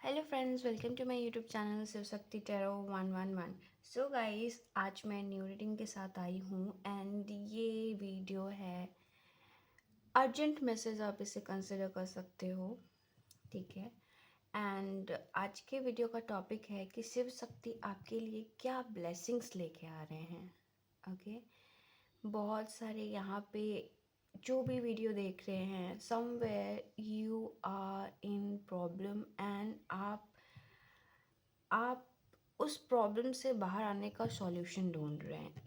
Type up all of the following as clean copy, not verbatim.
Hello friends, welcome to my YouTube channel Shiv Shakti tarot 111। So guys, आज मैं new reading के साथ आई हूँ एंड ये वीडियो है अर्जेंट मैसेज, आप इसे कंसिडर कर सकते हो। ठीक है। एंड आज के वीडियो का टॉपिक है कि शिव शक्ति आपके लिए क्या ब्लेसिंग्स लेके आ रहे हैं। ओके। बहुत सारे यहाँ पे जो भी वीडियो देख रहे हैं, somewhere you are in problem and आप उस प्रॉब्लम से बाहर आने का सॉल्यूशन ढूंढ रहे हैं।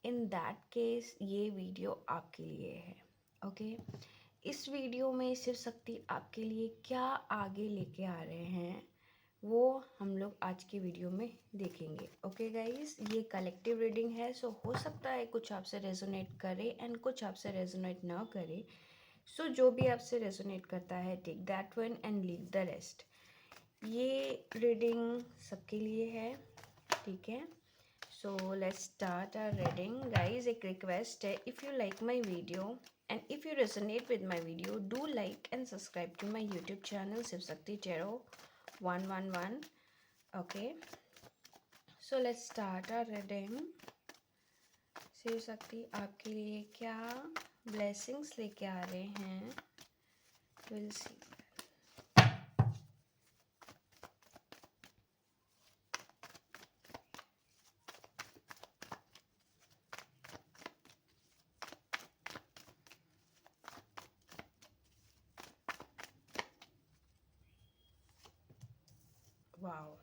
इन दैट केस ये वीडियो आपके लिए है। ओके। इस वीडियो में शिव शक्ति आपके लिए क्या आगे लेके आ रहे हैं वो हम लोग आज की वीडियो में देखेंगे। ओके गाइस, ये कलेक्टिव रीडिंग है, सो हो सकता है कुछ आपसे रेजोनेट करे एंड कुछ आपसे रेजोनेट ना करे। सो जो भी आपसे रेजोनेट करता है, take that one and leave the rest. ये रीडिंग सबके लिए है। ठीक है। So let's start our reading guys. एक रिक्वेस्ट है, if you like my video and if you resonate with my video, do like and subscribe to my YouTube channel Shiv Shakti tarot 111। Okay. So let's start our reading. Shiv Shakti आपके लिए क्या blessings लेके आ रहे हैं, will see. Wow.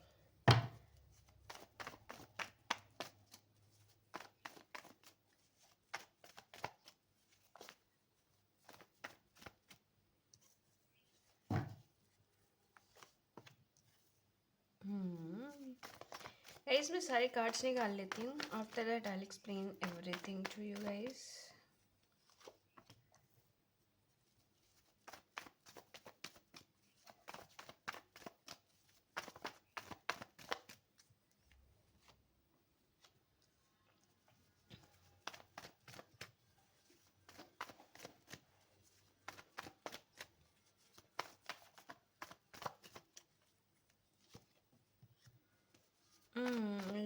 Guys, मैं सारे cards निकाल लेती हूँ। After that I will explain everything to you guys.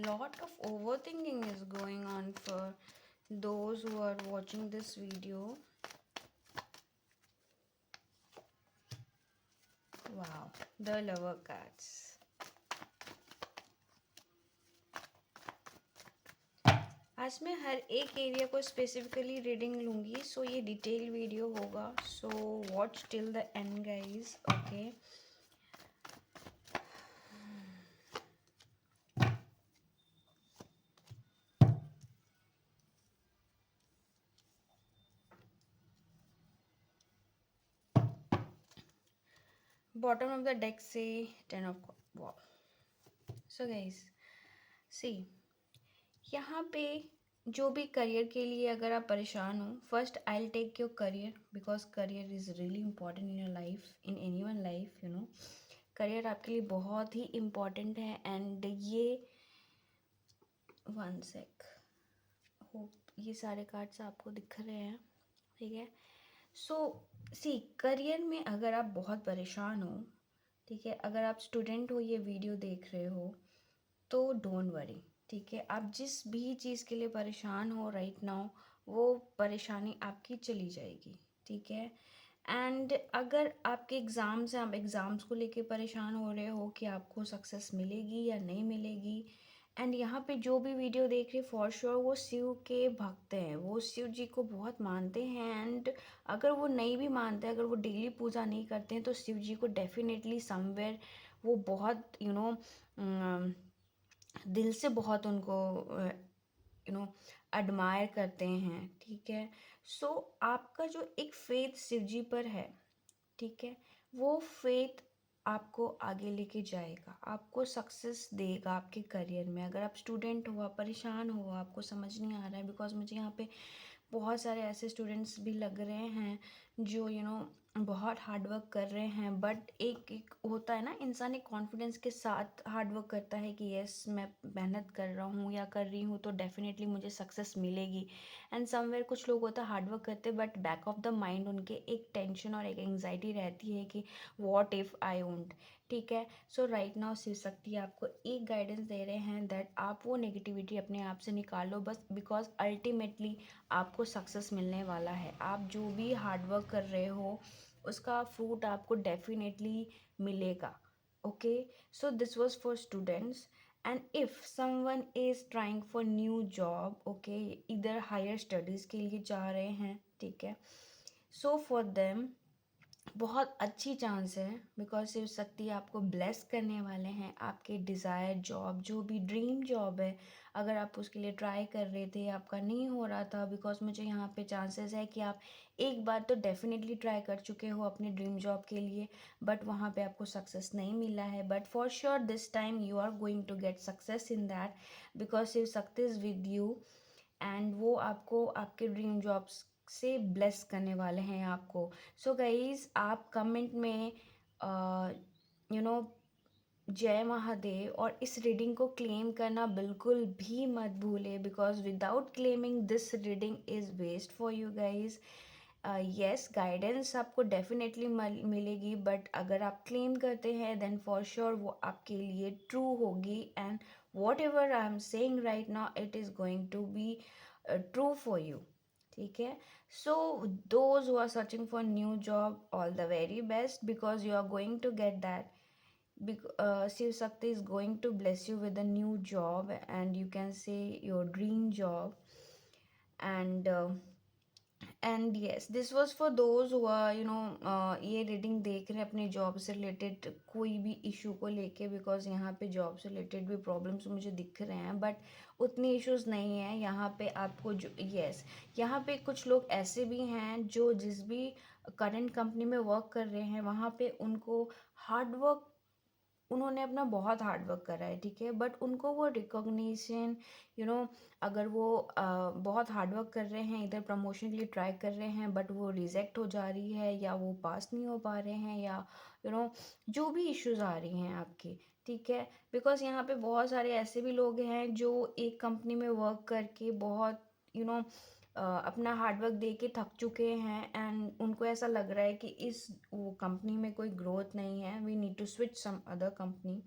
Lot of overthinking is going on for those who are watching this video. Wow, the lover cards. आज मैं हर एक area को specifically reading लूँगी, सो ये डिटेल वीडियो होगा, so watch till the end guys. Okay. Bottom of the deck से 10 of wow. So guys see, यहाँ पे जो भी करियर के लिए अगर आप परेशान हो, first I will take your career, because career is really important in your life, in any one life, you know. Career आपके लिए बहुत ही इम्पॉर्टेंट है। एंड ये वन सेक, होप ये सारे कार्ड्स आपको दिख रहे हैं। ठीक है। सो सी, करियर में अगर आप बहुत परेशान हो, ठीक है, अगर आप स्टूडेंट हो, ये वीडियो देख रहे हो, तो डोंट वरी। ठीक है। आप जिस भी चीज़ के लिए परेशान हो राइट नाउ, वो परेशानी आपकी चली जाएगी। ठीक है। एंड अगर आपके एग्ज़ाम्स हैं, आप एग्ज़ाम्स को लेके परेशान हो रहे हो कि आपको सक्सेस मिलेगी या नहीं मिलेगी, एंड यहाँ पे जो भी वीडियो देख रहे फॉर श्योर वो शिव के भक्त हैं, वो शिव जी को बहुत मानते हैं। एंड अगर वो नहीं भी मानते, अगर वो डेली पूजा नहीं करते हैं, तो शिव जी को डेफिनेटली समवेयर वो बहुत दिल से बहुत उनको एडमायर करते हैं। ठीक है। सो आपका जो एक फेथ शिव जी पर है, ठीक है, वो फेथ आपको आगे लेके जाएगा, आपको सक्सेस देगा आपके करियर में। अगर आप स्टूडेंट हो, आप परेशान हो, आपको समझ नहीं आ रहा है, बिकॉज मुझे यहाँ पे बहुत सारे ऐसे स्टूडेंट्स भी लग रहे हैं जो बहुत हार्ड वर्क कर रहे हैं, बट एक एक होता है ना, इंसान एक कॉन्फिडेंस के साथ हार्ड वर्क करता है कि यस मैं मेहनत कर रहा हूँ या कर रही हूँ तो डेफिनेटली मुझे सक्सेस मिलेगी। एंड समवेयर कुछ लोग होता है हार्ड वर्क करते but back of the mind उनके एक टेंशन और एक एंग्जाइटी रहती है कि व्हाट इफ़ आई वोंट। ठीक है, सो राइट नाउ शिव शक्ति आपको एक गाइडेंस दे रहे हैं दैट आप वो नेगेटिविटी अपने आप से निकालो बस, बिकॉज अल्टीमेटली आपको सक्सेस मिलने वाला है। आप जो भी हार्ड वर्क कर रहे हो उसका फ्रूट आपको डेफिनेटली मिलेगा। Okay, so this was for students. And if someone is trying for new job, okay, इधर हायर स्टडीज़ के लिए चाह रहे हैं, ठीक है, सो फॉर देम बहुत अच्छी चांस है, बिकॉज शिव शक्ति आपको ब्लेस करने वाले हैं। आपके डिज़ायर जॉब, जो भी ड्रीम जॉब है, अगर आप उसके लिए ट्राई कर रहे थे, आपका नहीं हो रहा था, बिकॉज मुझे यहाँ पे चांसेस है कि आप एक बार तो डेफिनेटली ट्राई कर चुके हो अपने ड्रीम जॉब के लिए, बट वहाँ पे आपको सक्सेस नहीं मिला है। But for sure this time you are going to get success in that, because Shiv Shakti is with you. And वो आपको आपके ड्रीम जॉब्स से ब्लेस करने वाले हैं आपको। सो गाइज, आप कमेंट में यू नो जय महादेव और इस रीडिंग को क्लेम करना बिल्कुल भी मत भूले, because without claiming this reading is waste for you guys. Yes, guidance आपको डेफिनेटली मिलेगी, बट अगर आप क्लेम करते हैं देन फॉर श्योर वो आपके लिए ट्रू होगी। And whatever I am saying right now it is going to be true for you. ठीक है, so those who are searching for new job, all the very best, because you are going to get that. Shiv Shakti is going to bless you with a new job, and you can say your dream job. And yes, this was for those who are ये reading देख रहे हैं अपने job से related कोई भी issue को लेके, बिकॉज यहाँ पे जॉब से रिलेटेड भी प्रॉब्लम्स मुझे दिख रहे हैं, बट उतनी इश्यूज नहीं है यहाँ पे आपको। जो यस, यहाँ पे कुछ लोग ऐसे भी हैं जो जिस भी करंट कंपनी में वर्क कर रहे हैं वहाँ पे उनको हार्ड वर्क, उन्होंने अपना बहुत हार्ड वर्क करा है, ठीक है, बट उनको वो रिकॉग्निशन, अगर वो बहुत हार्ड वर्क कर रहे हैं, इधर प्रमोशन के लिए ट्राई कर रहे हैं, बट वो रिजेक्ट हो जा रही है या वो पास नहीं हो पा रहे हैं, या जो भी इश्यूज आ रही हैं आपकी, ठीक है, बिकॉज यहाँ पे बहुत सारे ऐसे भी लोग हैं जो एक कंपनी में वर्क करके बहुत अपना हार्डवर्क दे के थक चुके हैं, एंड उनको ऐसा लग रहा है कि इस वो कंपनी में कोई ग्रोथ नहीं है, we need to switch some other company,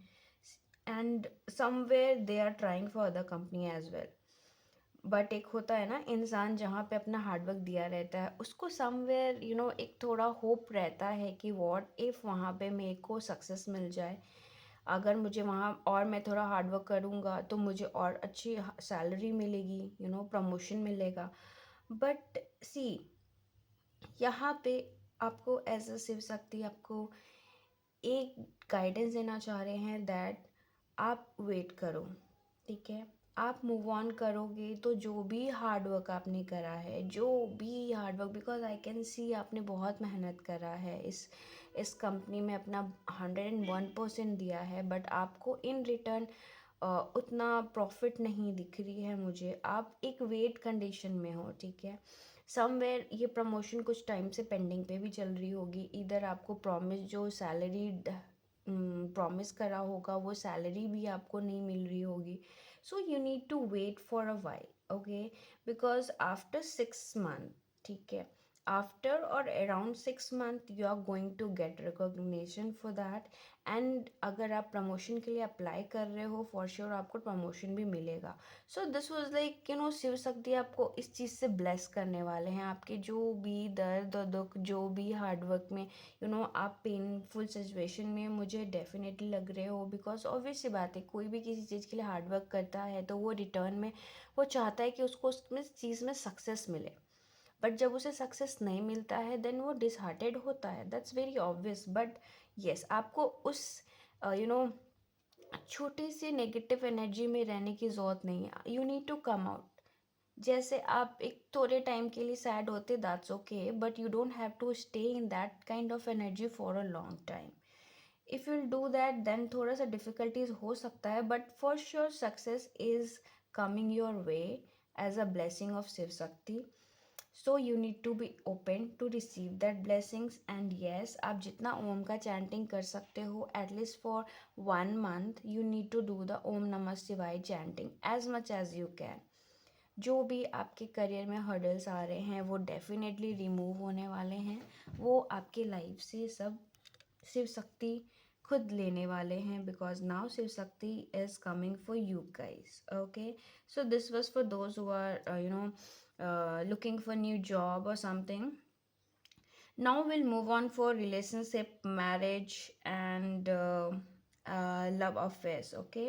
and somewhere they are trying for other company as well. But एक होता है ना इंसान जहाँ पे अपना हार्डवर्क दिया रहता है उसको समवेयर एक थोड़ा होप रहता है कि व्हाट इफ़ वहाँ पे मेरे को सक्सेस मिल जाए, अगर मुझे वहाँ और मैं थोड़ा हार्डवर्क करूँगा तो मुझे और अच्छी सैलरी मिलेगी, प्रमोशन मिलेगा। बट सी, यहाँ पे आपको एज अ शिव शक्ति आपको एक गाइडेंस देना चाह रहे हैं दैट आप वेट करो, ठीक है, आप मूव ऑन करोगे तो जो भी हार्ड वर्क आपने करा है, जो भी hard work, because I can see आपने बहुत मेहनत करा है, इस कंपनी में अपना 101% दिया है, बट आपको इन रिटर्न उतना प्रॉफिट नहीं दिख रही है मुझे, आप एक वेट कंडीशन में हो, ठीक है, समवेयर ये प्रमोशन कुछ टाइम से पेंडिंग पे भी चल रही होगी, इधर आपको प्रॉमिस जो सैलरी प्रॉमिस करा होगा वो सैलरी भी आपको नहीं मिल रही होगी, so you need to wait for a while, okay, because after 6 month, ठीक है, आफ्टर और around 6 month you are going to get recognition for that, and अगर आप प्रमोशन के लिए अप्लाई कर रहे हो फॉर श्योर आपको प्रमोशन भी मिलेगा। So this was like Shiv Shakti आपको इस चीज़ से ब्लेस करने वाले हैं, आपके जो भी दर्द और दुख, जो भी हार्डवर्क में आप पेनफुल सिचुएशन में मुझे डेफिनेटली लग रहे हो, बिकॉज ऑब्वियस सी बात है कोई भी किसी चीज़ के लिए हार्डवर्क करता है तो वो रिटर्न में वो चाहता है कि उसको उसमें चीज़ में सक्सेस मिले, बट जब उसे सक्सेस नहीं मिलता है देन वो डिसहार्टेड होता है, that's very obvious. But yes, आपको उस यू नो छोटी सी नेगेटिव एनर्जी में रहने की ज़रूरत नहीं है, you need to come out. जैसे आप एक थोड़े टाइम के लिए सैड होते, that's okay, but you don't have to stay in that kind of energy for a long time. If you do that then थोड़ा सा डिफ़िकल्टीज हो सकता है, but for sure success is coming your way as a blessing of Shiv Shakti. So you need to be open to receive that blessings. And yes, आप जितना ओम का chanting कर सकते हो at least for 1 month you need to do the Om नमः शिवाय chanting as much as you can. जो भी आपके करियर में हर्डल्स आ रहे हैं वो डेफिनेटली रिमूव होने वाले हैं। वो आपके लाइफ से सब शिव शक्ति खुद लेने वाले हैं, because now Shiv Shakti is coming for you guys. Okay, so this was for those who are looking for new job or something. Now we'll move on for relationship, marriage and love affairs. Okay,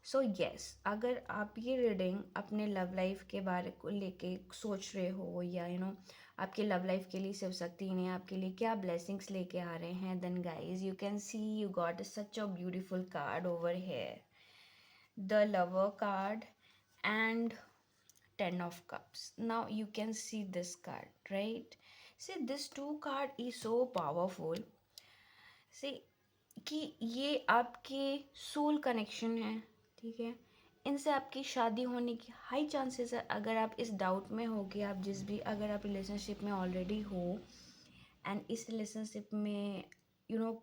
so yes, अगर आप ये reading अपने love life के बारे को लेके सोच रहे हो या आपके लव लाइफ के लिए शिव शक्ति ने आपके लिए क्या ब्लेसिंग्स लेके आ रहे हैं, then guys you can see you got such a beautiful card over here, the lover card and 10 of cups. Now you can see this card, right? See, this two card is so powerful. See कि ये आपके soul connection है, ठीक है। इनसे आपकी शादी होने की हाई चांसेस है। अगर आप इस डाउट में हो कि आप अगर आप रिलेशनशिप में ऑलरेडी हो एंड इस रिलेशनशिप में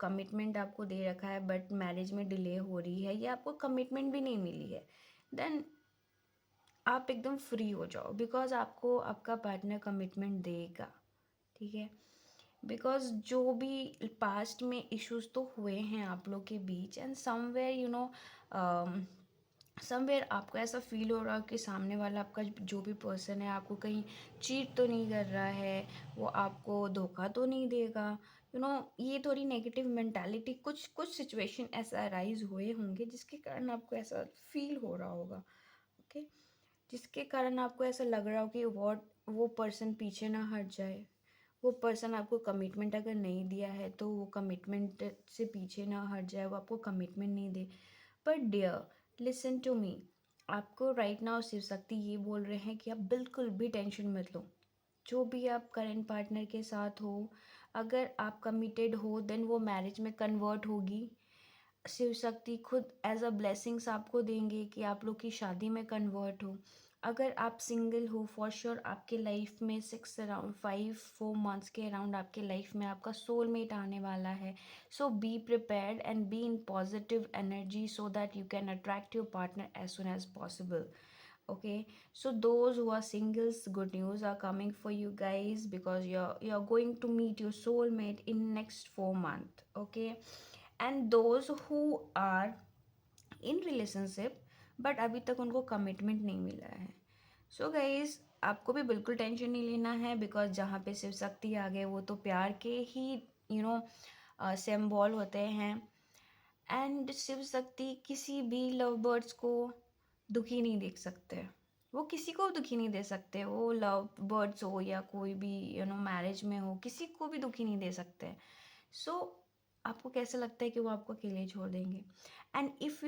कमिटमेंट आपको दे रखा है बट मैरिज में डिले हो रही है या आपको कमिटमेंट भी नहीं मिली है, देन आप एकदम फ्री हो जाओ, बिकॉज आपको आपका पार्टनर कमिटमेंट देगा, ठीक है। बिकॉज जो भी पास्ट में इश्यूज तो हुए हैं आप लोग के बीच एंड समवेयर आपको ऐसा फील हो रहा कि सामने वाला आपका जो भी पर्सन है आपको कहीं चीट तो नहीं कर रहा है, वो आपको धोखा तो नहीं देगा, ये थोड़ी नेगेटिव मेंटालिटी कुछ कुछ सिचुएशन ऐसा अराइज हुए होंगे जिसके कारण आपको ऐसा फील हो रहा होगा। ओके, जिसके कारण आपको ऐसा लग रहा हो कि वो पर्सन पीछे ना हट जाए, वो पर्सन आपको कमिटमेंट अगर नहीं दिया है तो वो कमिटमेंट से पीछे ना हट जाए, वो आपको कमिटमेंट नहीं दे। पर डियर, लिसन टू मी, आपको राइट नाउ शिव शक्ति ये बोल रहे हैं कि आप बिल्कुल भी टेंशन मत लो। जो भी आप करंट पार्टनर के साथ हो, अगर आप कमिटेड हो देन वो मैरिज में कन्वर्ट होगी। शिव शक्ति खुद एज अ ब्लेसिंग्स आपको देंगे कि आप लोग की शादी में कन्वर्ट हो। अगर आप सिंगल हो, फॉर श्योर आपके लाइफ में 4 मंथ्स के अराउंड आपके लाइफ में आपका सोलमेट आने वाला है। So be prepared and be in positive energy so that you can attract your partner as soon as possible. Okay, so those who are singles, good news are coming for you guys, because you're going to meet your soulmate in next 4 months. Okay, and those who are in relationship but अभी तक उनको commitment नहीं मिला है, so guys आपको भी बिल्कुल tension नहीं लेना है, बिकॉज जहाँ पे शिव शक्ति आ गए वो तो प्यार के ही सिंबल होते हैं। एंड शिव शक्ति किसी भी लव बर्ड्स को दुखी नहीं देख सकते, वो किसी को दुखी नहीं दे सकते, वो लव बर्ड्स हो या कोई भी मैरिज में हो, किसी को भी दुखी नहीं दे सकते। सो आपको कैसे लगता है कि वो आपको अकेले छोड़ देंगे? And if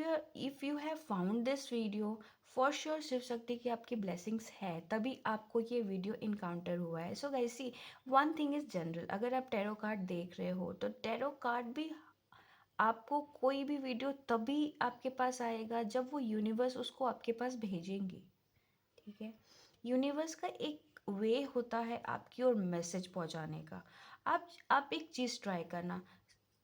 you have found this video, for sure Shiv Shakti की आपकी ब्लेसिंग्स है, तभी आपको ये वीडियो इनकाउंटर हुआ है। So guys see, one thing is general, अगर आप टैरो कार्ड देख रहे हो तो टैरो कार्ड भी आपको कोई भी वीडियो तभी आपके पास आएगा जब वो यूनिवर्स उसको आपके पास भेजेंगे, ठीक है। यूनिवर्स का एक वे होता है आपकी ओर मैसेज पहुंचाने का। आप एक चीज़ ट्राई करना,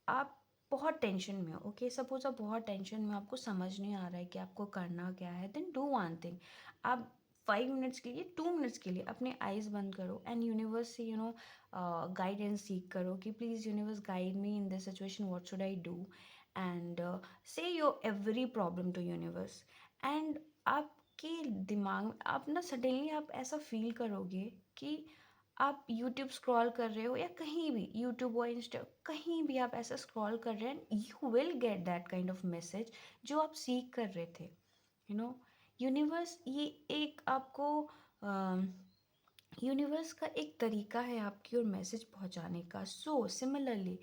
आप बहुत टेंशन में हो, ओके, सपोज आप बहुत टेंशन में, आपको समझ नहीं आ रहा है कि आपको करना क्या है, देन डू वन थिंग, आप 5 मिनट्स के लिए 2 मिनट्स के लिए अपने आइज़ बंद करो एंड यूनिवर्स से गाइडेंस सीख करो कि please universe guide me in this situation, what should I do, and say your every problem to universe. And आपके दिमाग में आप ना सडनली आप ऐसा फील करोगे कि आप यूट्यूब स्क्रॉल कर रहे हो या कहीं भी यूट्यूब और इंस्टा कहीं भी आप ऐसा स्क्रॉल कर रहे हैं, you will get that kind of message जो आप सीख कर रहे थे। यूनिवर्स ये एक आपको यूनिवर्स का एक तरीका है आपकी ओर मैसेज पहुंचाने का। सो सिमिलरली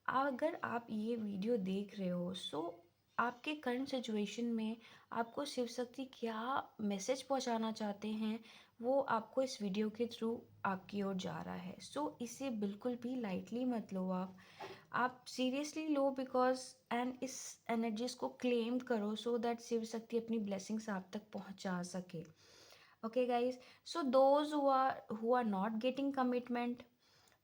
अगर आप ये वीडियो देख रहे हो, सो आपके करंट सिचुएशन में आपको शिव शक्ति क्या मैसेज पहुंचाना चाहते हैं वो आपको इस वीडियो के थ्रू आपकी ओर जा रहा है। सो इसे बिल्कुल भी लाइटली मत लो, आप सीरियसली लो, बिकॉज एंड इस एनर्जीज को क्लेम करो सो दैट शिव शक्ति अपनी ब्लेसिंग्स आप तक पहुंचा सके। Okay guys, so those who are not getting commitment,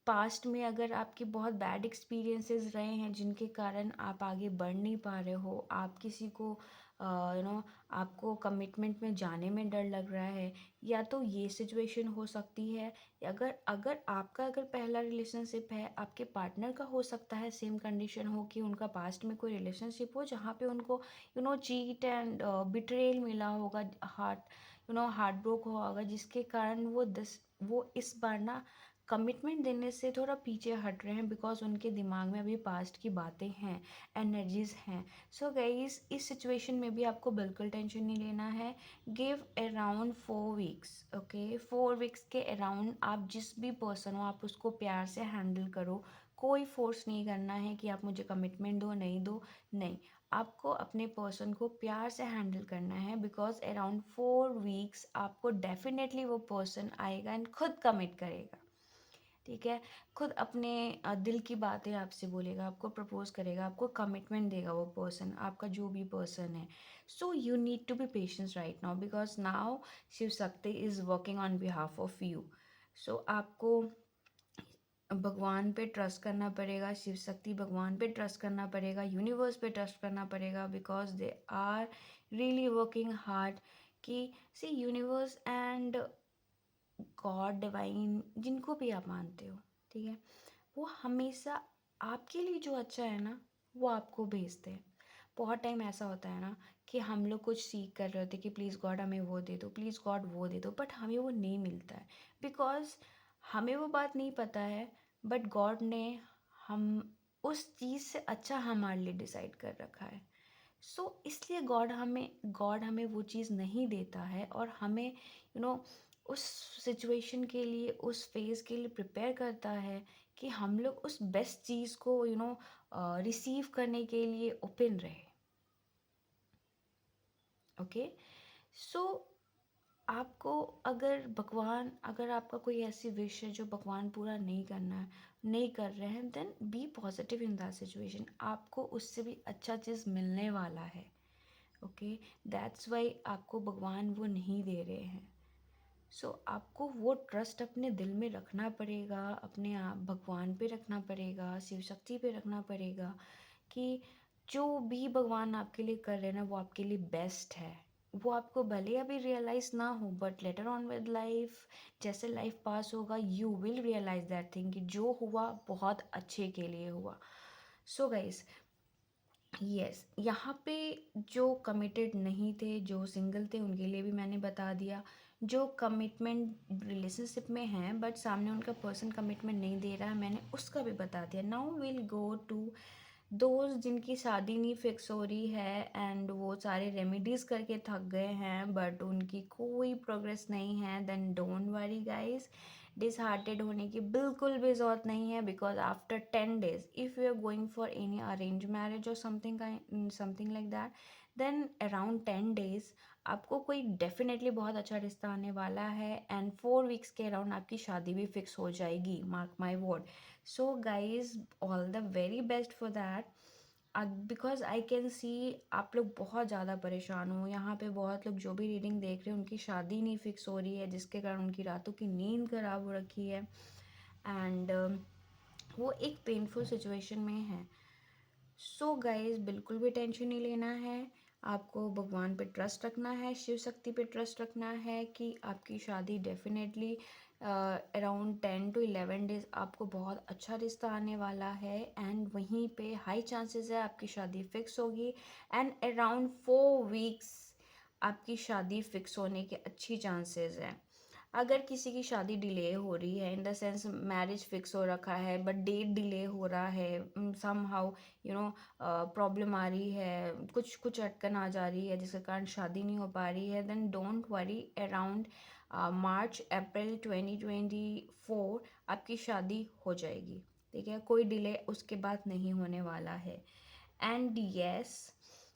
past में अगर आपके बहुत बैड एक्सपीरियंसेस रहे हैं जिनके कारण आप आगे बढ़ नहीं पा रहे हो, आप किसी को आपको कमिटमेंट में जाने में डर लग रहा है, या तो ये सिचुएशन हो सकती है। अगर अगर आपका अगर पहला रिलेशनशिप है, आपके पार्टनर का हो सकता है सेम कंडीशन हो कि उनका पास्ट में कोई रिलेशनशिप हो जहाँ पे उनको चीट एंड बिट्रेल मिला होगा, हार्ट ब्रोक हुआ होगा, जिसके कारण वो इस बार ना कमिटमेंट देने से थोड़ा पीछे हट रहे हैं, बिकॉज उनके दिमाग में अभी पास्ट की बातें हैं, एनर्जीज हैं। सो गाइस, इस सिचुएशन में भी आपको बिल्कुल टेंशन नहीं लेना है। Give around 4 weeks, okay, 4 weeks के अराउंड आप जिस भी पर्सन हो आप उसको प्यार से हैंडल करो। कोई फोर्स नहीं करना है कि आप मुझे कमिटमेंट दो, नहीं दो, नहीं, आपको अपने पर्सन को प्यार से हैंडल करना है, बिकॉज अराउंड 4 वीक्स आपको डेफिनेटली वो पर्सन आएगा एंड खुद कमिट करेगा। ठीक है, खुद अपने दिल की बातें आपसे बोलेगा, आपको प्रपोज करेगा, आपको कमिटमेंट देगा वो पर्सन, आपका जो भी पर्सन है। So you need to be patience right now, because now Shiv Shakti is working on behalf of you. So आपको भगवान पे ट्रस्ट करना पड़ेगा, शिव शक्ति भगवान पे ट्रस्ट करना पड़ेगा, यूनिवर्स पे ट्रस्ट करना पड़ेगा, because they are really working hard. कि see universe and god, divine, जिनको भी आप मानते हो, ठीक है, वो हमेशा आपके लिए जो अच्छा है ना वो आपको भेजते हैं। बहुत टाइम ऐसा होता है ना कि हम लोग कुछ सीख कर रहे होते कि प्लीज़ गॉड हमें वो दे दो, प्लीज़ गॉड वो दे दो, बट हमें वो नहीं मिलता है, बिकॉज हमें वो बात नहीं पता है, बट गॉड ने हम उस चीज़ से अच्छा हमारे लिए डिसाइड कर रखा है। इसलिए गॉड हमें वो चीज़ नहीं देता है, और हमें उस सिचुएशन के लिए, उस फेज़ के लिए प्रिपेयर करता है कि हम लोग उस बेस्ट चीज़ को रिसीव करने के लिए ओपन रहे। ओके, सो आपको अगर आपका कोई ऐसी विश है जो भगवान पूरा नहीं कर रहे हैं, then be positive in that situation, आपको उससे भी अच्छा चीज़ मिलने वाला है। ओके, दैट्स वाई आपको भगवान वो नहीं दे रहे हैं। आपको वो ट्रस्ट अपने दिल में रखना पड़ेगा, अपने आप भगवान पे रखना पड़ेगा, शिव शक्ति पे रखना पड़ेगा, कि जो भी भगवान आपके लिए कर रहे हैं ना वो आपके लिए बेस्ट है। वो आपको भले अभी रियलाइज ना हो, but later on with life, जैसे लाइफ पास होगा, you will realise that thing कि जो हुआ बहुत अच्छे के लिए हुआ। सो गाइस, यस, यहाँ पे जो कमिटेड नहीं थे, जो सिंगल थे, उनके लिए भी मैंने बता दिया। जो कमिटमेंट रिलेशनशिप में हैं बट सामने उनका पर्सन कमिटमेंट नहीं दे रहा है, मैंने उसका भी बता दिया। नाउ विल गो टू दोस्त जिनकी शादी नहीं फिक्स हो रही है एंड वो सारे रेमेडीज़ करके थक गए हैं बट उनकी कोई प्रोग्रेस नहीं है। Then don't worry guys, disheartened होने की बिल्कुल भी ज़रूरत नहीं है, because after 10 days if you are going for any arrange marriage और something like that, then around 10 days आपको कोई डेफिनेटली बहुत अच्छा रिश्ता आने वाला है, एंड 4 weeks के अराउंड आपकी शादी भी फिक्स हो जाएगी, mark my word. So guys, all the very best for that, because I can see आप लोग बहुत ज़्यादा परेशान हो। यहाँ पे बहुत लोग जो भी रीडिंग देख रहे हैं उनकी शादी नहीं फिक्स हो रही है, जिसके कारण उनकी रातों की नींद खराब हो रखी है, एंड वो एक पेनफुल सिचुएशन में है। सो गाइज, बिल्कुल भी टेंशन नहीं लेना है, आपको भगवान पे ट्रस्ट रखना है, शिव शक्ति पे ट्रस्ट रखना है कि आपकी शादी डेफिनेटली अराउंड 10 to 11 days आपको बहुत अच्छा रिश्ता आने वाला है, एंड वहीं पे हाई चांसेस है आपकी शादी फिक्स होगी, एंड अराउंड 4 weeks आपकी शादी फिक्स होने के अच्छी चांसेस है। अगर किसी की शादी डिले हो रही है, in the sense marriage fix हो रखा है बट डेट डिले हो रहा है, सम हाउ प्रॉब्लम आ रही है, कुछ कुछ अटकन आ जा रही है जिसके कारण शादी नहीं हो पा रही है, then don't worry, around March April 2024 आपकी शादी हो जाएगी। ठीक है, कोई डिले उसके बाद नहीं होने वाला है। एंड यस,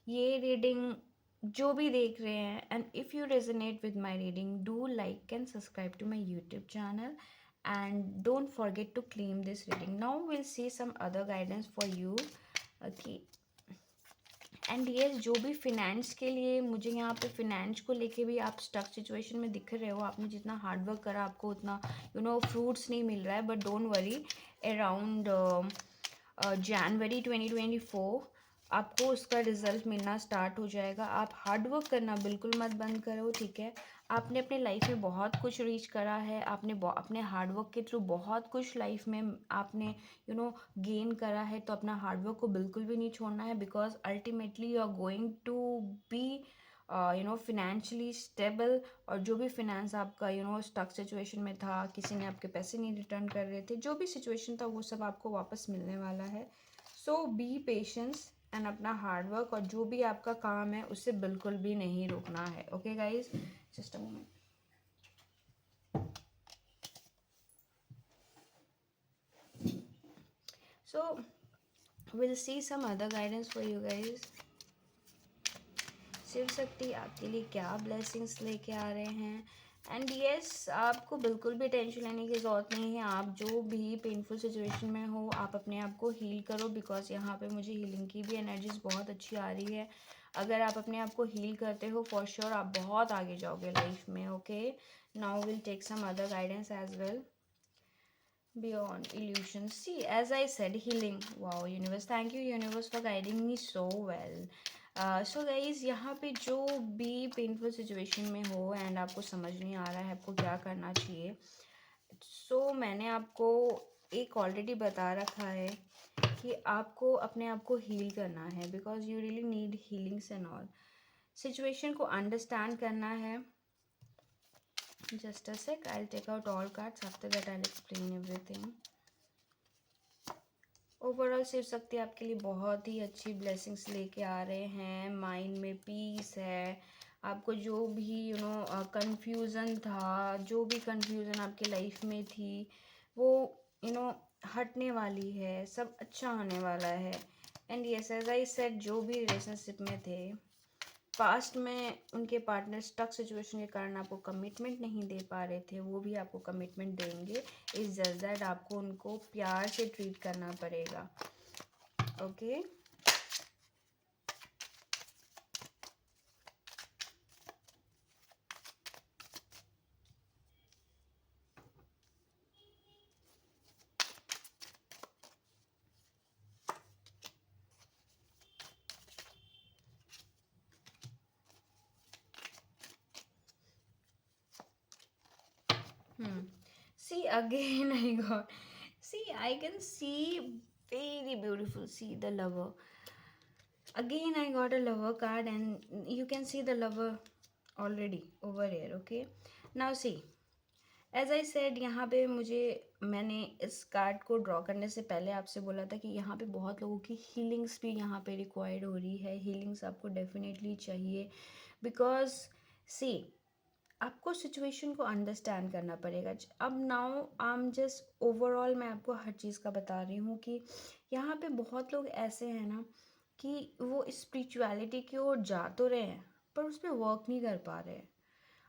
ये रीडिंग जो भी देख रहे हैं, and if you resonate with my reading, do like and subscribe to my YouTube channel, and don't forget to claim this reading. Now we'll see some other guidance for you. Okay, and yes, जो भी finance के लिए मुझे यहाँ पे finance को लेके भी आप स्टक सिचुएशन में दिख रहे हो, आपने जितना हार्ड वर्क करा आपको उतना फ्रूट्स नहीं मिल रहा है, बट डोंट वरी, अराउंड जनवरी 2024 आपको उसका रिजल्ट मिलना स्टार्ट हो जाएगा। आप हार्ड वर्क करना बिल्कुल मत बंद करो, ठीक है। आपने अपने लाइफ में बहुत कुछ रीच करा है, आपने अपने हार्ड वर्क के थ्रू बहुत कुछ लाइफ में आपने गेन करा है, तो अपना हार्ड वर्क को बिल्कुल भी नहीं छोड़ना है, because ultimately you are going to be financially stable. और जो भी फिनेंस आपका स्टक सिचुएशन में था, किसी ने आपके पैसे नहीं रिटर्न कर रहे थे, जो भी सिचुएशन था वो सब आपको वापस मिलने वाला है। सो बी पेशेंस एंड अपना हार्ड वर्क, और जो भी आपका काम है उससे बिल्कुल भी नहीं रुकना है। Okay guys, just a moment. So we'll see some other guidance for you guys. Shiv Shakti आपके लिए क्या ब्लेसिंग्स लेके आ रहे हैं। एंड येस, आपको बिल्कुल भी टेंशन लेने की ज़रूरत नहीं है। आप जो भी पेनफुल सिचुएशन में हो, आप अपने आप को हील करो, बिकॉज यहाँ पे मुझे हीलिंग की भी एनर्जीज बहुत अच्छी आ रही है। अगर आप अपने आप को हील करते हो, फॉर श्योर आप बहुत आगे जाओगे लाइफ में। Okay, now will take some other guidance as well beyond illusion. See, as I said, healing. Wow, universe, thank you universe for guiding me so well. So guys, यहाँ पे जो भी painful situation में हो and आपको समझ नहीं आ रहा है आपको क्या करना चाहिए, मैंने आपको एक ऑलरेडी बता रखा है कि आपको अपने आप को हील करना है, because you really need healings and all. Situation को अंडरस्टैंड करना है। Just a sec, I'll take out all cards. After that, I'll explain everything. Overall Shiv Shakti आपके लिए बहुत ही अच्छी ब्लेसिंग्स लेके आ रहे हैं। माइंड में पीस है। आपको जो भी कंफ्यूजन था, जो भी कंफ्यूजन आपके लाइफ में थी, वो हटने वाली है। सब अच्छा होने वाला है। And yes, as I said, जो भी रिलेशनशिप में थे, पास्ट में उनके पार्टनर स्टक सिचुएशन के कारण आपको कमिटमेंट नहीं दे पा रहे थे, वो भी आपको कमिटमेंट देंगे। इस जस्ट दैट आपको उनको प्यार से ट्रीट करना पड़ेगा। Okay, see again I got, see, I can see very beautiful, see the lover. Again I got a lover card and you can see the lover already over here. Okay, now see, as I said, यहाँ पे मैंने इस card को draw करने से पहले आपसे बोला था कि यहाँ पे बहुत लोगों की हीलिंग्स भी यहाँ पे रिक्वायर्ड हो रही है। हीलिंग्स आपको डेफिनेटली चाहिए, बिकॉज सी, आपको सिचुएशन को अंडरस्टैंड करना पड़ेगा। अब now I am just overall मैं आपको हर चीज़ का बता रही हूँ कि यहाँ पे बहुत लोग ऐसे हैं ना कि वो स्पिरिचुअलिटी की ओर जा तो रहे हैं पर उस पर वर्क नहीं कर पा रहे हैं।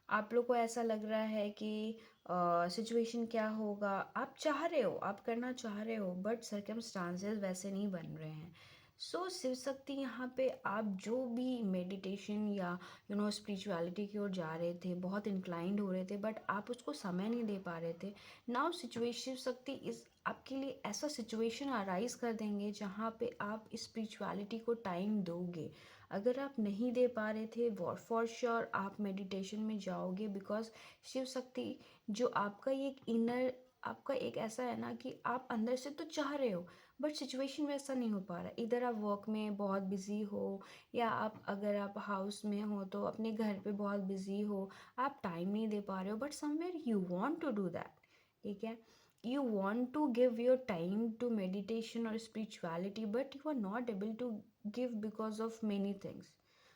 आप लोग को ऐसा लग रहा है कि सिचुएशन क्या होगा, आप चाह रहे हो, आप करना चाह रहे हो, बट सर्कमस्टांसेस वैसे नहीं बन रहे हैं। सो शिव शक्ति यहाँ पे आप जो भी मेडिटेशन या स्पिरिचुअलिटी की ओर जा रहे थे, बहुत इंक्लाइंड हो रहे थे, बट आप उसको समय नहीं दे पा रहे थे। नाउ शिव शक्ति इस आपके लिए ऐसा सिचुएशन अराइज कर देंगे जहाँ पे आप स्पिरिचुअलिटी को टाइम दोगे। अगर आप नहीं दे पा रहे थे, फॉर श्योर आप मेडिटेशन में जाओगे, बिकॉज शिव शक्ति जो आपका ये इनर, आपका एक ऐसा है ना कि आप अंदर से तो चाह रहे हो बट सिचुएशन वैसा नहीं हो पा रहा। इधर आप वर्क में बहुत बिजी हो, या आप अगर आप हाउस में हो तो अपने घर पे बहुत बिजी हो, आप टाइम नहीं दे पा रहे हो, but somewhere you want to do that, ठीक है। You want to give your time to meditation or spirituality, but you are not able to give because of many things.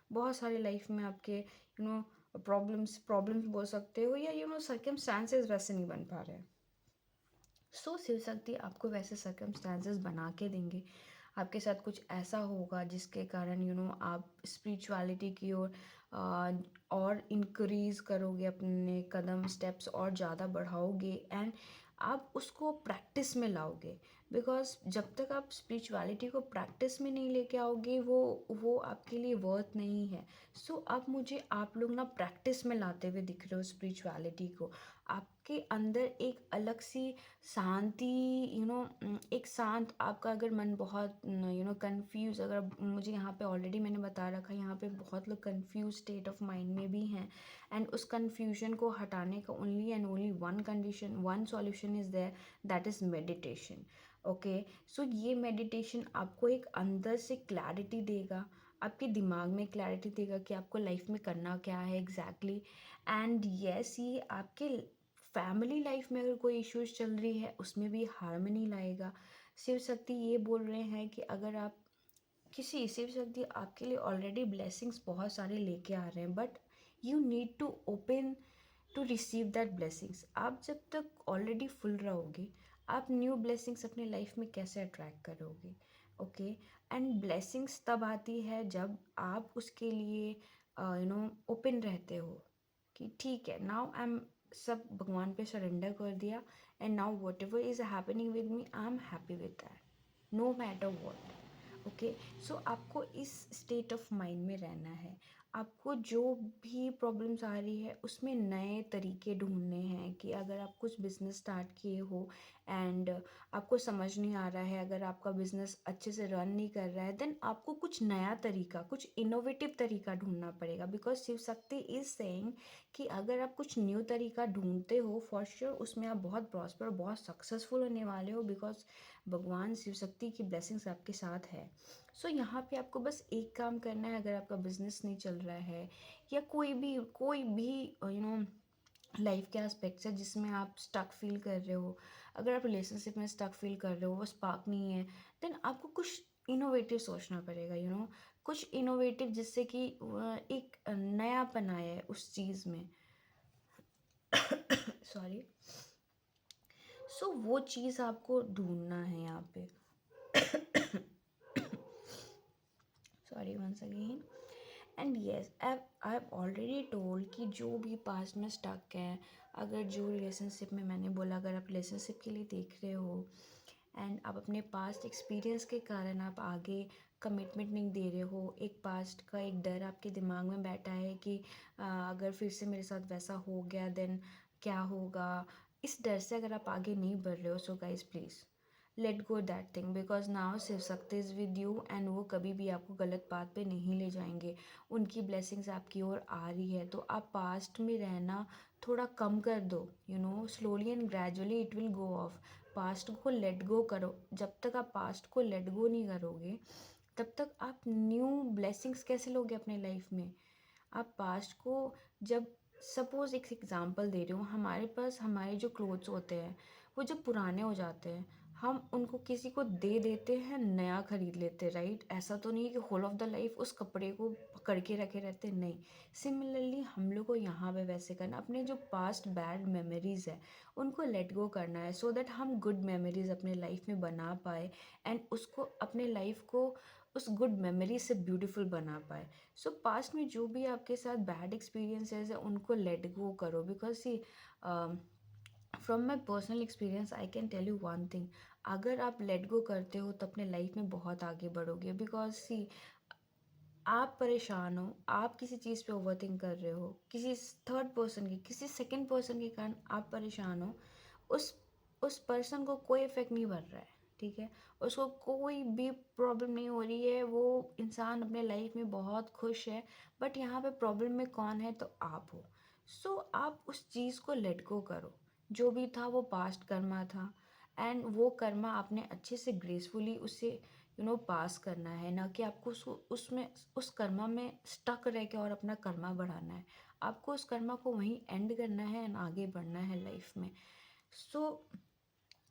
बहुत सारे लाइफ में आपके प्रॉब्लम्स बोल सकते हो, या सर्कमस्टांसेस वैसे नहीं बन पा रहे। सो शिव शक्ति आपको वैसे सर्कमस्टांसेस बना के देंगे। आपके साथ कुछ ऐसा होगा जिसके कारण आप स्पिरिचुअलिटी की ओर और इंक्रीज़ करोगे, अपने कदम स्टेप्स और ज़्यादा बढ़ाओगे, एंड आप उसको प्रैक्टिस में लाओगे। बिकॉज जब तक आप स्पिरिचुअलिटी को प्रैक्टिस में नहीं लेके आओगे वो आपके लिए वर्थ नहीं है। सो अब मुझे आप लोग ना प्रैक्टिस में लाते हुए दिख रहे हो स्पिरिचुअलिटी को। आपके अंदर एक अलग सी शांति, एक शांत, आपका अगर मन बहुत कंफ्यूज, अगर मुझे यहाँ पे ऑलरेडी मैंने बता रखा है, यहाँ पे बहुत लोग कंफ्यूज स्टेट ऑफ माइंड में भी हैं। एंड उस कंफ्यूजन को हटाने का only and only one condition, one solution is there, that is meditation. Okay, so ये मेडिटेशन आपको एक अंदर से क्लैरिटी देगा, आपके दिमाग में क्लैरिटी देगा कि आपको लाइफ में करना क्या है एग्जैक्टली। एंड यस, ये आपके फैमिली लाइफ में अगर कोई इश्यूज चल रही है उसमें भी हार्मनी लाएगा। शिव शक्ति ये बोल रहे हैं कि अगर आप किसी, शिव शक्ति आपके लिए ऑलरेडी ब्लेसिंग्स बहुत सारे लेके आ रहे हैं, but you need to open to receive that blessings. आप जब तक ऑलरेडी फुल रहोगे, आप न्यू ब्लेसिंग्स अपने लाइफ में कैसे अट्रैक्ट करोगे? ओके, एंड ब्लेसिंग्स तब आती है जब आप उसके लिए ओपन रहते हो कि ठीक है, नाउ आई एम, सब भगवान पे सरेंडर कर दिया, and now whatever is happening with me, I am happy with that, no matter what. Okay, so आपको इस स्टेट ऑफ माइंड में रहना है। आपको जो भी प्रॉब्लम्स आ रही है उसमें नए तरीके ढूंढने हैं कि अगर आप कुछ बिजनेस स्टार्ट किए हो एंड आपको समझ नहीं आ रहा है, अगर आपका बिजनेस अच्छे से रन नहीं कर रहा है, देन आपको कुछ नया तरीका, कुछ इनोवेटिव तरीका ढूंढना पड़ेगा। Because Shiv Shakti is saying कि अगर आप कुछ न्यू तरीका ढूंढते हो, फॉर श्योर उसमें आप बहुत प्रॉस्पर, बहुत सक्सेसफुल होने वाले हो, बिकॉज भगवान शिव शक्ति की ब्लेसिंग्स आपके साथ है। सो यहाँ पे आपको बस एक काम करना है। अगर आपका बिजनेस नहीं चल रहा है या कोई भी लाइफ के एस्पेक्ट्स है जिसमें आप स्टक फील कर रहे हो, अगर आप रिलेशनशिप में स्टक फील कर रहे हो, वो स्पार्क नहीं है, देन आपको कुछ इनोवेटिव सोचना पड़ेगा, कुछ इनोवेटिव, जिससे कि एक नयापन आए उस चीज़ में। सॉरी। सो वो चीज़ आपको ढूंढना है यहाँ पे। Sorry once again. And yes, I have already told कि जो भी पास्ट में स्टक है, अगर जो रिलेशनशिप में मैंने बोला, अगर आप रिलेशनशिप के लिए देख रहे हो एंड आप अपने पास्ट एक्सपीरियंस के कारण आप आगे कमिटमेंट नहीं दे रहे हो, एक पास्ट का एक डर आपके दिमाग में बैठा है कि अगर फिर से मेरे साथ वैसा हो गया देन क्या होगा, इस डर से अगर आप आगे नहीं बढ़ रहे हो, so guys please let go that thing, because now Shiv Shakti is with you and वो कभी भी आपको गलत बात पे नहीं ले जाएंगे। उनकी ब्लेसिंग्स आपकी ओर आ रही है, तो आप पास्ट में रहना थोड़ा कम कर दो, slowly and gradually it will go of. Past को लेट गो करो। जब तक आप पास्ट को लेट गो नहीं करोगे, तब तक आप न्यू ब्लेसिंग्स कैसे लोगे अपने लाइफ में? आप पास्ट को, जब सपोज़ एक एग्ज़ाम्पल दे रही हूँ, हमारे पास हमारे जो क्लोथ्स होते हैं वो जब पुराने हो जाते हैं, हम उनको किसी को दे देते हैं, नया खरीद लेते हैं, राइट? ऐसा तो नहीं है कि होल ऑफ द लाइफ उस कपड़े को पकड़ के रखे रहते, नहीं। सिमिलरली हम लोग को यहाँ पे वैसे करना, अपने जो पास्ट बैड मेमोरीज़ है उनको लेट गो करना है, सो दैट हम गुड मेमोरीज़ अपने लाइफ में बना पाए एंड उसको, अपने लाइफ को उस गुड मेमोरी से ब्यूटीफुल बना पाए। सो पास्ट में जो भी आपके साथ बैड एक्सपीरियंसेस है उनको लेट गो करो, because see from my personal experience I can tell you one thing, अगर आप लेट गो करते हो तो अपने लाइफ में बहुत आगे बढ़ोगे। बिकॉज सी, आप परेशान हो, आप किसी चीज़ पे ओवरथिंक कर रहे हो, किसी थर्ड पर्सन की, किसी सेकंड पर्सन के कारण आप परेशान हो, उस उस पर्सन को कोई इफेक्ट नहीं पड़ रहा है, ठीक है? उसको कोई भी प्रॉब्लम नहीं हो रही है, वो इंसान अपने लाइफ में बहुत खुश है, बट यहाँ पे प्रॉब्लम में कौन है? तो आप हो। सो आप उस चीज़ को लेट गो करो। जो भी था वो पास्ट कर्मा था, एंड वो कर्मा आपने अच्छे से ग्रेसफुली उससे पास करना है, ना कि आपको उसमें उस कर्मा में स्टक रह के और अपना कर्मा बढ़ाना है। आपको उस कर्मा को वहीं एंड करना है एंड आगे बढ़ना है लाइफ में। सो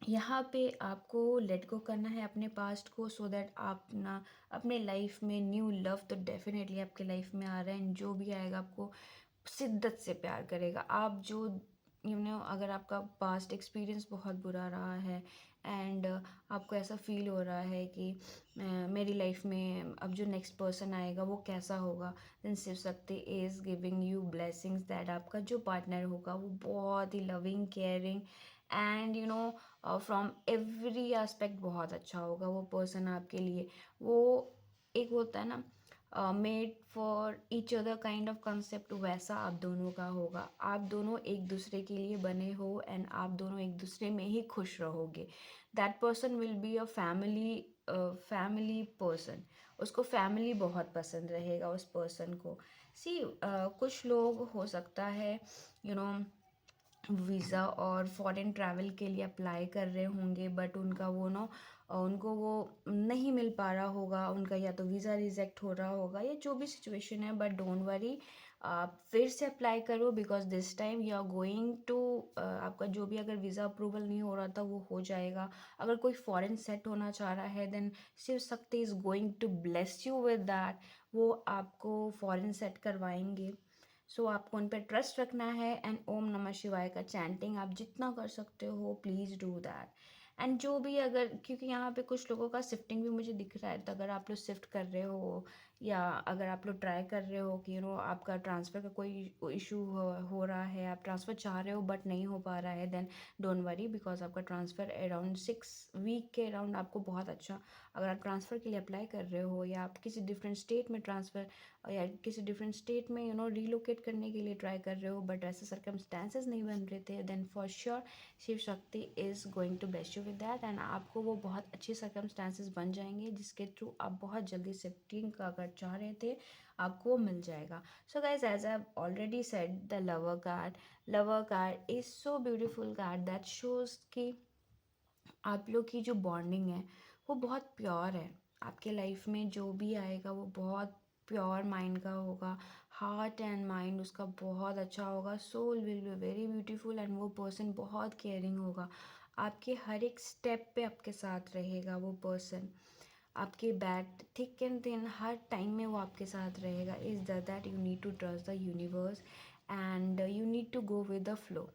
यहाँ पे आपको लेट गो करना है अपने पास्ट को, सो दैट आप ना अपने लाइफ में न्यू लव तो डेफिनेटली आपके लाइफ में आ रहा है, एंड जो भी आएगा आपको शिद्दत से प्यार करेगा। आप जो अगर आपका पास्ट एक्सपीरियंस बहुत बुरा रहा है एंड आपको ऐसा फील हो रहा है कि मेरी लाइफ में अब जो नेक्स्ट पर्सन आएगा वो कैसा होगा, then Shiv Shakti is giving you blessings that आपका जो पार्टनर होगा वो बहुत ही loving, caring and from every aspect बहुत अच्छा होगा वो पर्सन आपके लिए। वो एक होता है ना made for each other kind of concept, वैसा आप दोनों का होगा। आप दोनों एक दूसरे के लिए बने हो एंड आप दोनों एक दूसरे में ही खुश रहोगे। That person will be a family person. उसको फैमिली बहुत पसंद रहेगा उस पर्सन को। सी कुछ लोग हो सकता है यू नो वीज़ा और फॉरेन ट्रैवल के लिए अप्लाई कर रहे होंगे, बट उनका उनको वो नहीं मिल पा रहा होगा, उनका या तो वीज़ा रिजेक्ट हो रहा होगा या जो भी सिचुएशन है। बट डोंट वरी, आप फिर से अप्लाई करो, because this time you are going to आपका जो भी अगर वीज़ा अप्रूवल नहीं हो रहा था वो हो जाएगा। अगर कोई फॉरेन सेट होना चाह रहा है then Shiv Shakti is going to bless you with that. वो आपको फॉरेन सेट करवाएंगे। सो आपको उन पर ट्रस्ट रखना है एंड ओम नमः शिवाय का चैंटिंग आप जितना कर सकते हो प्लीज़ डू दैट। एंड जो भी अगर, क्योंकि यहाँ पे कुछ लोगों का शिफ्टिंग भी मुझे दिख रहा है, तो अगर आप लोग शिफ्ट कर रहे हो या अगर आप लोग ट्राई कर रहे हो कि आपका ट्रांसफ़र का कोई इशू हो रहा है, आप ट्रांसफ़र चाह रहे हो बट नहीं हो पा रहा है, देन डोंट वरी, बिकॉज आपका ट्रांसफ़र अराउंड 6 वीक के अराउंड आपको बहुत अच्छा, अगर आप ट्रांसफ़र के लिए अप्लाई कर रहे हो या आप किसी डिफरेंट स्टेट में ट्रांसफ़र या किसी डिफरेंट स्टेट में रीलोकेट करने के लिए ट्राई कर रहे हो बट ऐसे सर्कमस्टांसेस नहीं बन रहे थे, then for sure Shiv Shakti is going to bless you with that and आपको वो बहुत अच्छे सर्कमस्टांसेस बन जाएंगे जिसके थ्रू आप बहुत जल्दी शिफ्टिंग का अगर चाह रहे थे आपको वो मिल जाएगा। So guys, as I already said, the lover card is so beautiful card that shows कि आप लोग की जो बॉन्डिंग है वो बहुत प्योर है। आपके लाइफ में जो भी आएगा वो बहुत प्योर माइंड का होगा, हार्ट एंड माइंड उसका बहुत अच्छा होगा, soul will be very beautiful and वो पर्सन बहुत केयरिंग होगा। आपके हर एक स्टेप पे आपके साथ रहेगा वो पर्सन, आपके बैड थिक एंड थिन हर टाइम में वो आपके साथ रहेगा। Is that you need to trust the universe and you need to go with the flow.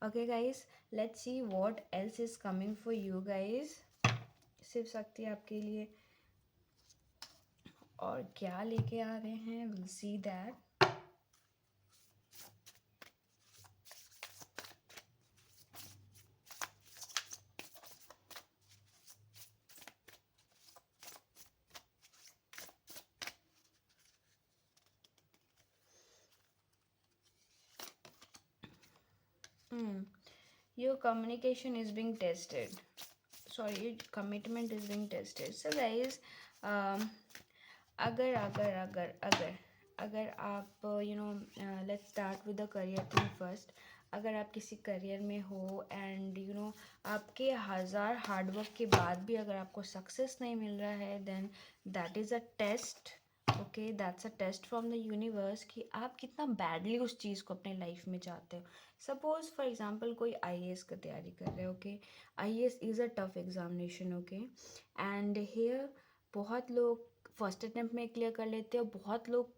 Okay guys, let's see what else is coming for you guys। Shiv Shakti आपके लिए और क्या लेके आ रहे हैं, we'll see that। Your communication is being tested, sorry, your commitment is being tested। So guys, अगर अगर अगर अगर अगर आप let's start with the career thing first. अगर आप किसी करियर में हो एंड आपके हज़ार हार्डवर्क के बाद भी अगर आपको सक्सेस नहीं मिल रहा है, then that is a test. Okay, that's a test from the universe कि आप कितना बैडली उस चीज़ को अपने लाइफ में चाहते हो। सपोज फॉर एग्जांपल कोई आईएएस का तैयारी कर रहे हो। Okay, IAS is a tough examination. Okay, and here बहुत लोग फर्स्ट अटैम्प्ट में क्लियर कर लेते हैं, बहुत लोग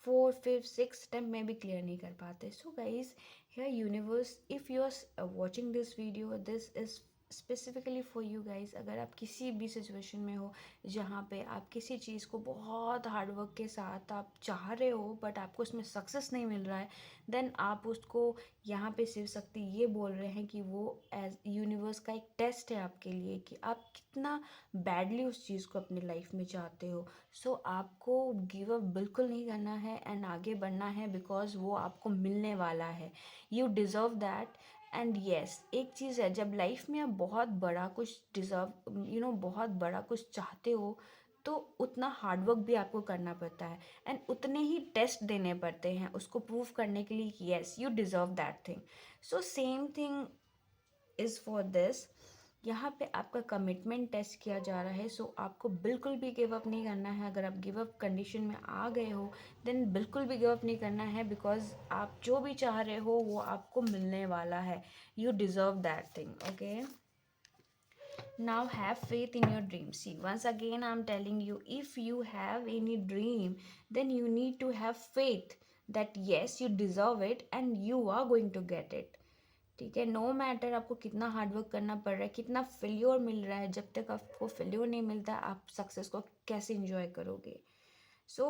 4, 5, 6 अटैम्प्ट में भी क्लियर नहीं कर पाते। So guys, here universe, if you are watching this video, this is specifically for you guys. अगर आप किसी भी सिचुएशन में हो जहाँ पे आप किसी चीज़ को बहुत हार्डवर्क के साथ आप चाह रहे हो बट आपको उसमें सक्सेस नहीं मिल रहा है, देन आप उसको यहाँ पे शिव शक्ति ये बोल रहे हैं कि वो एज यूनिवर्स का एक टेस्ट है आपके लिए कि आप कितना बैडली उस चीज़ को अपनी लाइफ में चाहते हो। सो आपको गिव अप बिल्कुल नहीं करना है एंड आगे बढ़ना है, बिकॉज वो आपको मिलने वाला है। You deserve that. And yes, एक चीज़ है, जब लाइफ में आप बहुत बड़ा कुछ डिज़र्व बहुत बड़ा कुछ चाहते हो तो उतना हार्डवर्क भी आपको करना पड़ता है एंड उतने ही टेस्ट देने पड़ते हैं उसको प्रूव करने के लिए कि yes you deserve that thing. So same thing is for this. यहाँ पे आपका कमिटमेंट टेस्ट किया जा रहा है। सो आपको बिल्कुल भी गिव अप नहीं करना है। अगर आप गिव अप कंडीशन में आ गए हो देन बिल्कुल भी गिव अप नहीं करना है, बिकॉज आप जो भी चाह रहे हो वो आपको मिलने वाला है। You deserve that thing. Okay, now have faith in your dream। See, once again I'm telling you, if you have any dream then you need to have faith that yes you deserve it and you are going to get it। ठीक है, no matter आपको कितना hard work करना पड़ रहा है, कितना failure मिल रहा है, जब तक आपको फेल्योर नहीं मिलता आप सक्सेस को कैसे इंजॉय करोगे। सो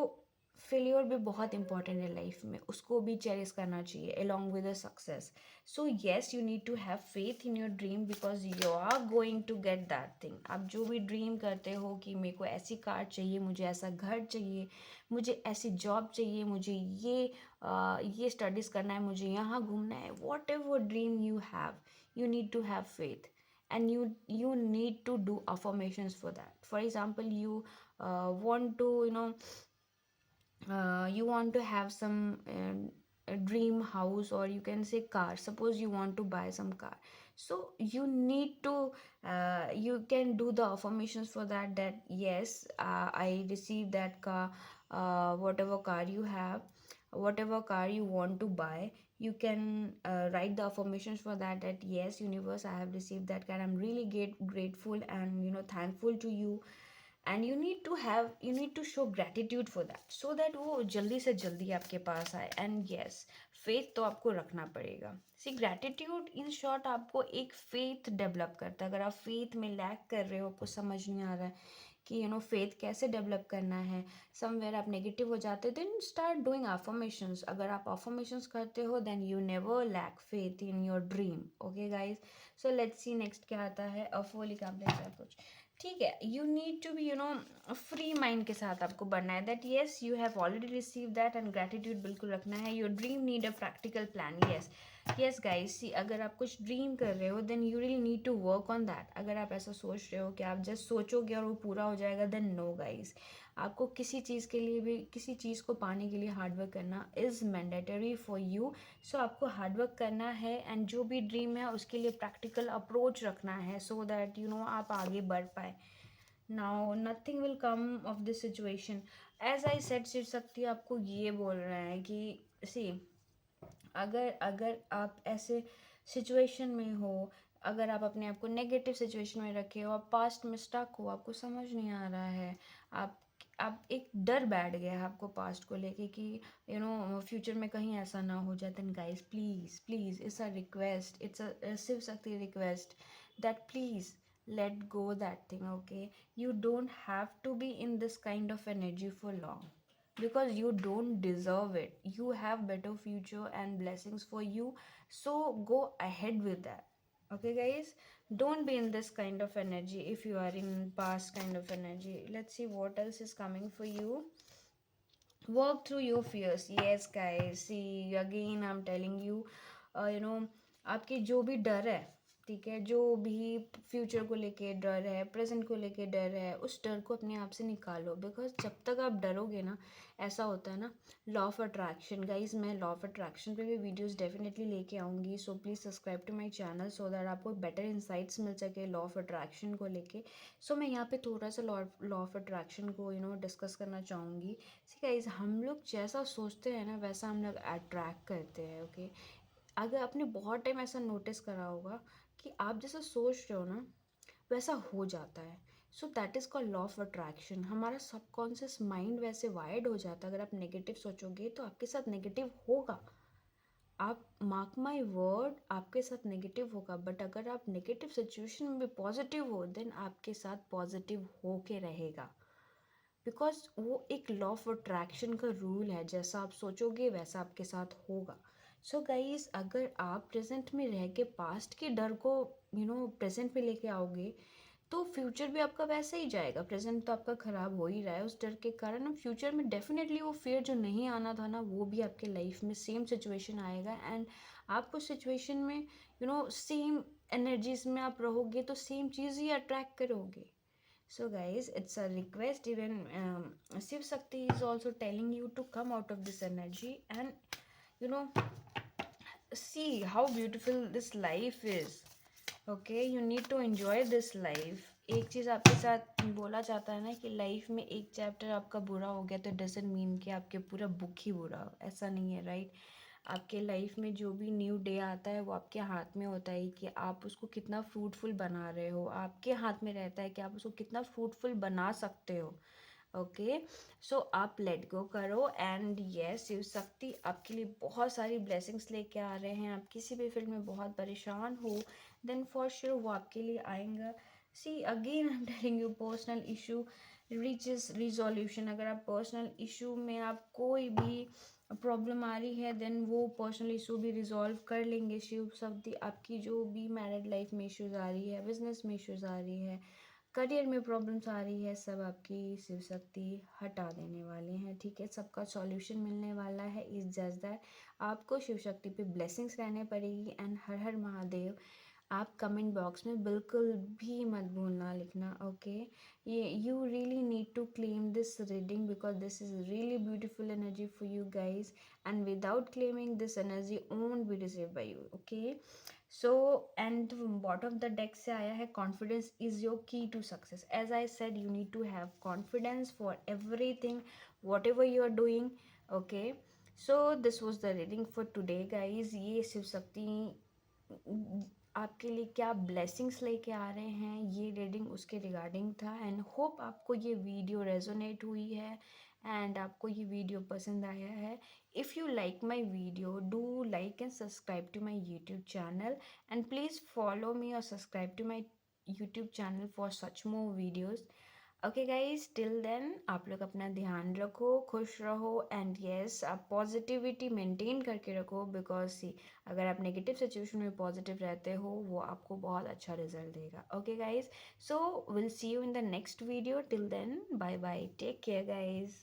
फेलियर भी बहुत इंपॉर्टेंट है लाइफ में, उसको भी चेरिश करना चाहिए along with the success. So yes, you need to have faith in your dream because you are going to get that thing. आप जो भी ड्रीम करते हो कि मेरे को ऐसी कार चाहिए, मुझे ऐसा घर चाहिए, मुझे ऐसी जॉब चाहिए, मुझे ये स्टडीज़ करना है, मुझे यहाँ घूमना है, what ever dream you have, you need to have faith, and you need to do affirmations for that. For example, you want to you want to have some a dream house, or you can say car. Suppose you want to buy some car, so you need to you can do the affirmations for that, that yes, I receive that car. Whatever car you have, whatever car you want to buy, you can write the affirmations for that, that yes universe, I have received that car, I'm really grateful and thankful to you. And you need to show gratitude for that, so that वो जल्दी से जल्दी आपके पास आए. And yes, faith तो आपको रखना पड़ेगा. सी, ग्रेटिट्यूड इन शॉर्ट आपको एक फेथ डेवलप करता है. अगर आप फेथ में लैक कर रहे हो, आपको समझ नहीं आ रहा है कि फेथ कैसे डेवलप करना है, समवेयर आप नेगेटिव हो जाते हो, देन स्टार्ट डूइंग अफर्मेशंस. अगर आप अफर्मेशंस करते हो, then you never lack faith in your dream. Okay guys, so let's see next क्या आता है. अफोलिक आप कुछ ठीक है. You need to be free mind के साथ आपको बनना है, that yes you have already receive that, and gratitude बिल्कुल रखना है. Your dream need a practical plan. Yes guys, see, अगर आप कुछ ड्रीम कर रहे हो, then you really need to work on that. अगर आप ऐसा सोच रहे हो कि आप जस्ट सोचोगे और वो पूरा हो जाएगा, देन नो गाइस. आपको किसी चीज़ के लिए भी, किसी चीज़ को पाने के लिए हार्डवर्क करना is mandatory for you. So आपको हार्डवर्क करना है, एंड जो भी ड्रीम है उसके लिए प्रैक्टिकल अप्रोच रखना है, सो दैट आप आगे बढ़ पाए. Now nothing will come of this situation. As I said, Shiv Shakti आपको ये बोल रहे हैं कि सी, अगर अगर आप ऐसे सिचुएशन में हो, अगर आप अपने आप को नेगेटिव सिचुएशन में रखे हो, आप पास्ट में स्टक हो, आपको समझ नहीं आ रहा है, आप एक डर बैठ गया है आपको पास्ट को लेके कि फ्यूचर में कहीं ऐसा ना हो जाए, then guys please please, it's a request, it's a Shiv Shakti request, that please let go that thing. Okay, you don't have to be in this kind of energy for long, because you don't deserve it. You have better future and blessings for you, so go ahead with that. Okay guys, don't be in this kind of energy. If you are in past kind of energy, let's see what else is coming for you. Work through your fears. Yes guys, see, again I'm telling you, आपके जो भी डर है, ठीक है, जो भी future को लेके डर है, प्रेजेंट को लेके डर है, उस डर को अपने आप से निकालो. बिकॉज जब तक आप डरोगे ना, ऐसा होता है ना, लॉ ऑफ अट्रैक्शन. गाइज, मैं लॉ ऑफ अट्रैक्शन पे भी वीडियोस डेफिनेटली लेके आऊँगी, so please subscribe to my channel, so that आपको बेटर इंसाइट्स मिल सके लॉ ऑफ अट्रैक्शन को लेके. सो मैं यहाँ पे थोड़ा सा लॉ ऑफ अट्रैक्शन को डिस्कस करना चाहूँगी. सी गाइज, हम लोग जैसा सोचते हैं ना, वैसा हम लोग अट्रैक्ट करते हैं. ओके, अगर आपने बहुत टाइम ऐसा नोटिस करा होगा कि आप जैसा सोच रहे हो ना, वैसा हो जाता है. So that is called law of attraction. हमारा सबकॉन्शियस माइंड वैसे वायर्ड हो जाता है. अगर आप नेगेटिव सोचोगे तो आपके साथ नेगेटिव होगा. आप मार्क माई वर्ड, आपके साथ नेगेटिव होगा. बट अगर आप नेगेटिव सिचुएशन में भी पॉजिटिव हो, देन आपके साथ पॉजिटिव हो के रहेगा. बिकॉज वो एक लॉ ऑफ अट्रैक्शन का रूल है, जैसा आप सोचोगे वैसा आपके साथ होगा. सो गाइज, अगर आप प्रेजेंट में रह के पास्ट के डर को प्रेजेंट में लेके आओगे, तो फ्यूचर भी आपका वैसे ही जाएगा. प्रेजेंट तो आपका ख़राब हो ही रहा है उस डर के कारण. अब फ्यूचर में डेफिनेटली वो फियर जो नहीं आना था ना, वो भी आपके लाइफ में सेम सिचुएशन आएगा. एंड आप उस सिचुएशन में सेम एनर्जीज में आप रहोगे, तो सेम चीज़ ही अट्रैक्ट करोगे. So guys, it's a request. Even Shiv Shakti is also telling you to come out of this energy, and see how beautiful this life is. Okay, you need to enjoy this life. एक चीज़ आपके साथ बोला जाता है ना कि life में एक चैप्टर आपका बुरा हो गया तो डजंट मीन कि आपके पूरा बुक ही बुरा हो. ऐसा नहीं है, राइट? आपके लाइफ में जो भी न्यू डे आता है, वो आपके हाथ में होता है कि आप उसको कितना फ्रूटफुल बना रहे हो. आपके हाथ में रहता है कि आप उसको कितना फ्रूटफुल बना सकते हो. ओके, सो आप लेट गो करो. एंड येस, शिव शक्ति आपके लिए बहुत सारी ब्लेसिंग्स लेके आ रहे हैं. आप किसी भी फील्ड में बहुत परेशान हो, देन फॉर श्योर वो आपके लिए आएंगे. See, again I am telling you, personal issue reaches resolution. अगर आप पर्सनल इशू में आप कोई भी प्रॉब्लम आ रही है देन वो पर्सनल इशू भी रिजॉल्व कर लेंगे शिव शक्ति। आपकी जो भी मैरिड लाइफ में इश्यूज आ रही है, बिजनेस में इश्यूज आ रही है, करियर में प्रॉब्लम्स आ रही है, सब आपकी शिव शक्ति हटा देने वाले हैं। ठीक है, सबका सॉल्यूशन मिलने वाला है। इस जस्ट दैट आपको शिव शक्ति पे ब्लेसिंग्स रहने पड़ेगी। एंड हर हर महादेव आप कमेंट बॉक्स में बिल्कुल भी मत भूलना लिखना। ओके, ये you really need to claim this reading because this is really beautiful energy for you guys and without claiming this energy won't be receive by you. Okay, so and bottom of the deck से आया है confidence is your key to success. As I said you need to have confidence for everything whatever you are doing. Okay, so this was the reading for today guys. ये शिव शक्ति आपके लिए क्या blessings लेके आ रहे हैं, ये reading उसके रिगार्डिंग था। एंड होप आपको ये वीडियो रेजोनेट हुई है एंड आपको ये वीडियो पसंद आया है। If you like my video do like and subscribe to my YouTube channel and please follow me और subscribe to my YouTube channel for such more videos. Okay guys, till then आप लोग अपना ध्यान रखो, खुश रहो एंड येस आप positivity maintain करके रखो बिकॉज सी अगर आप नेगेटिव सिचुएशन में पॉजिटिव रहते हो वो आपको बहुत अच्छा रिजल्ट देगा। Okay guys, so will see you in the next video. Till then bye bye, take care guys.